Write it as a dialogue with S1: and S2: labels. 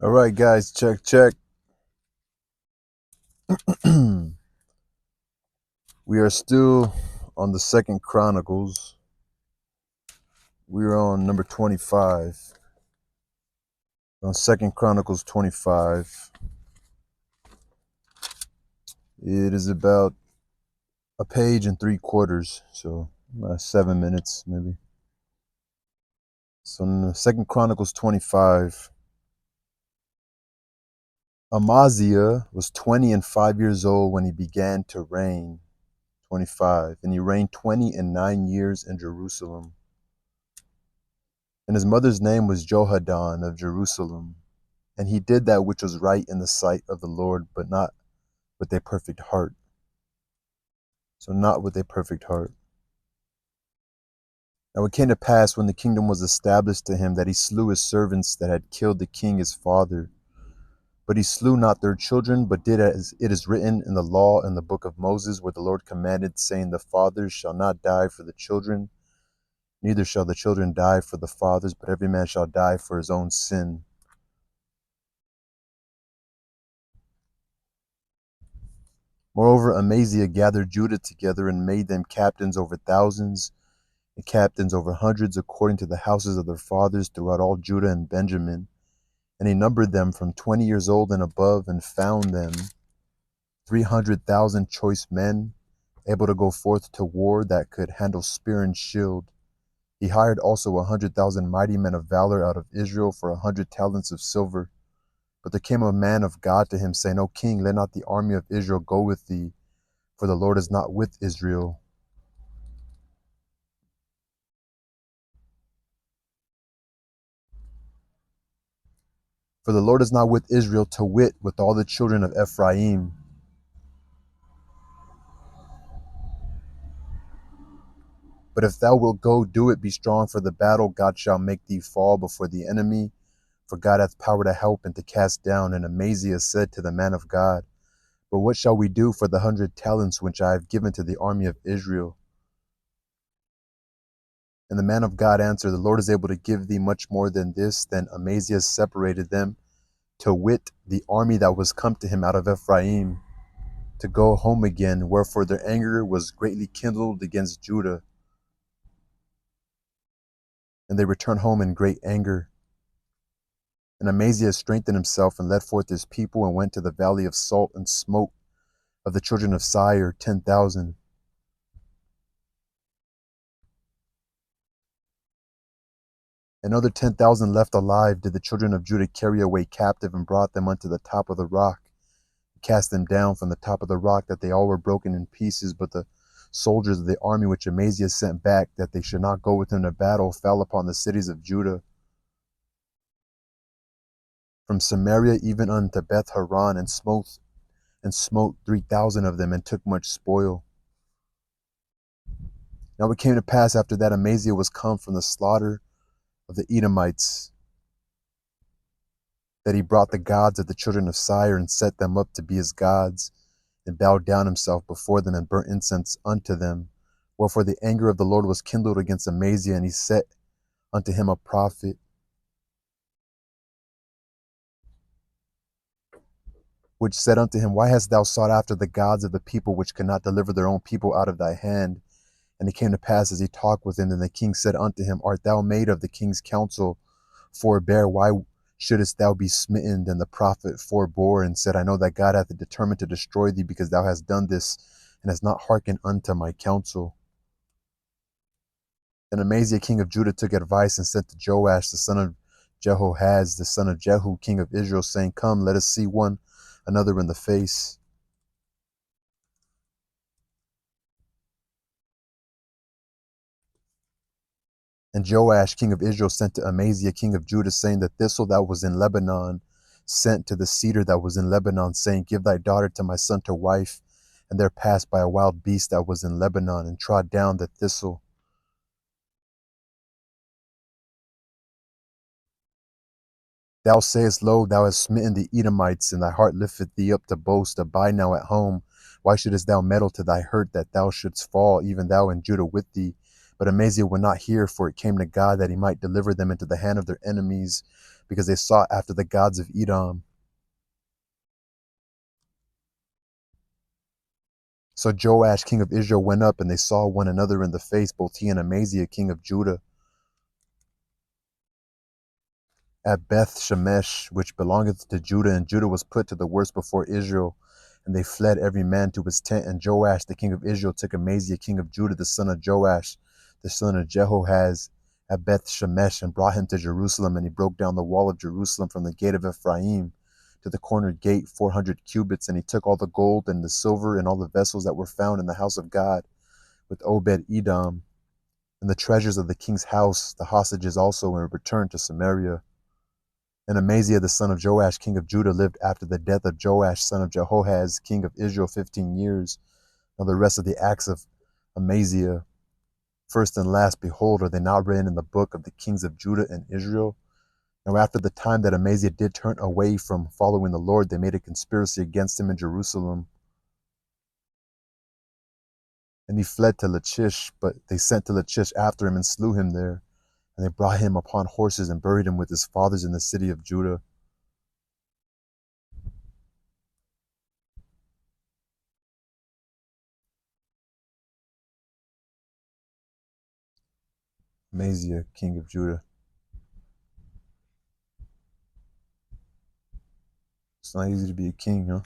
S1: All right, guys, check. We are still on the Second Chronicles. We're on number 25. On Second Chronicles 25. It is about a page and 3/4, so 7 minutes maybe. So in Second Chronicles 25, Amaziah was 20 and 5 years old when he began to reign. 25, and he reigned 20 and 9 years in Jerusalem. And his mother's name was Jehoadan of Jerusalem. And he did that which was right in the sight of the Lord, but not with a perfect heart. So not with a perfect heart. Now it came to pass when the kingdom was established to him that he slew his servants that had killed the king his father. But he slew not their children, but did as it is written in the law in the book of Moses, where the Lord commanded, saying, the fathers shall not die for the children, neither shall the children die for the fathers, but every man shall die for his own sin. Moreover, Amaziah gathered Judah together and made them captains over thousands and captains over hundreds, according to the houses of their fathers throughout all Judah and Benjamin. And he numbered them from 20 years old and above, and found them 300,000 choice men, able to go forth to war, that could handle spear and shield. He hired also 100,000 mighty men of valor out of Israel for 100 talents of silver. But there came a man of God to him, saying, O king, let not the army of Israel go with thee, for the Lord is not with Israel. For the Lord is not with Israel, to wit, with all the children of Ephraim. But if thou wilt go, do it, be strong for the battle. God shall make thee fall before the enemy, for God hath power to help and to cast down. And Amaziah said to the man of God, But what shall we do for the 100 talents which I have given to the army of Israel? And the man of God answered, The Lord is able to give thee much more than this. Then Amaziah separated them, to wit, the army that was come to him out of Ephraim, to go home again, wherefore their anger was greatly kindled against Judah. And they returned home in great anger. And Amaziah strengthened himself and led forth his people and went to the valley of Salt and smote of the children of Seir 10,000. Another 10,000 left alive did the children of Judah carry away captive, and brought them unto the top of the rock, and cast them down from the top of the rock, that they all were broken in pieces. But the soldiers of the army which Amaziah sent back, that they should not go with him to battle, fell upon the cities of Judah, from Samaria even unto Beth Horon, and smote 3,000 of them, and took much spoil. Now it came to pass after that Amaziah was come from the slaughter of the Edomites, that he brought the gods of the children of Seir, and set them up to be his gods, and bowed down himself before them, and burnt incense unto them. Wherefore the anger of the Lord was kindled against Amaziah, and he set unto him a prophet, which said unto him, Why hast thou sought after the gods of the people, which cannot deliver their own people out of thy hand? And it came to pass, as he talked with him, then the king said unto him, Art thou made of the king's counsel? Forbear, why shouldest thou be smitten? Then the prophet forbore, and said, I know that God hath determined to destroy thee, because thou hast done this, and hast not hearkened unto my counsel. Then Amaziah king of Judah took advice, and sent to Joash the son of Jehoahaz, the son of Jehu, king of Israel, saying, Come, let us see one another in the face. And Joash king of Israel sent to Amaziah king of Judah, saying, The thistle that was in Lebanon sent to the cedar that was in Lebanon, saying, Give thy daughter to my son to wife. And there passed by a wild beast that was in Lebanon, and trod down the thistle. Thou sayest, Lo, thou hast smitten the Edomites, and thy heart lifteth thee up to boast. Abide now at home. Why shouldest thou meddle to thy hurt, that thou shouldst fall, even thou and Judah with thee? But Amaziah would not hear, for it came to God that he might deliver them into the hand of their enemies, because they sought after the gods of Edom. So Joash, king of Israel, went up, and they saw one another in the face, both he and Amaziah, king of Judah, at Beth Shemesh, which belongeth to Judah. And Judah was put to the worst before Israel, and they fled every man to his tent. And Joash, the king of Israel, took Amaziah, king of Judah, the son of Joash, the son of Jehoahaz, at Beth Shemesh, and brought him to Jerusalem. And he broke down the wall of Jerusalem from the gate of Ephraim to the corner gate 400 cubits. And he took all the gold and the silver and all the vessels that were found in the house of God with Obed Edom, and the treasures of the king's house, the hostages also, and returned to Samaria. And Amaziah the son of Joash, king of Judah, lived after the death of Joash, son of Jehoahaz, king of Israel, 15 years. Now the rest of the acts of Amaziah, first and last, behold, are they not written in the book of the kings of Judah and Israel? Now after the time that Amaziah did turn away from following the Lord, they made a conspiracy against him in Jerusalem. And he fled to Lachish, but they sent to Lachish after him and slew him there. And they brought him upon horses and buried him with his fathers in the city of Judah. Amaziah, king of Judah. It's not easy to be a king, huh?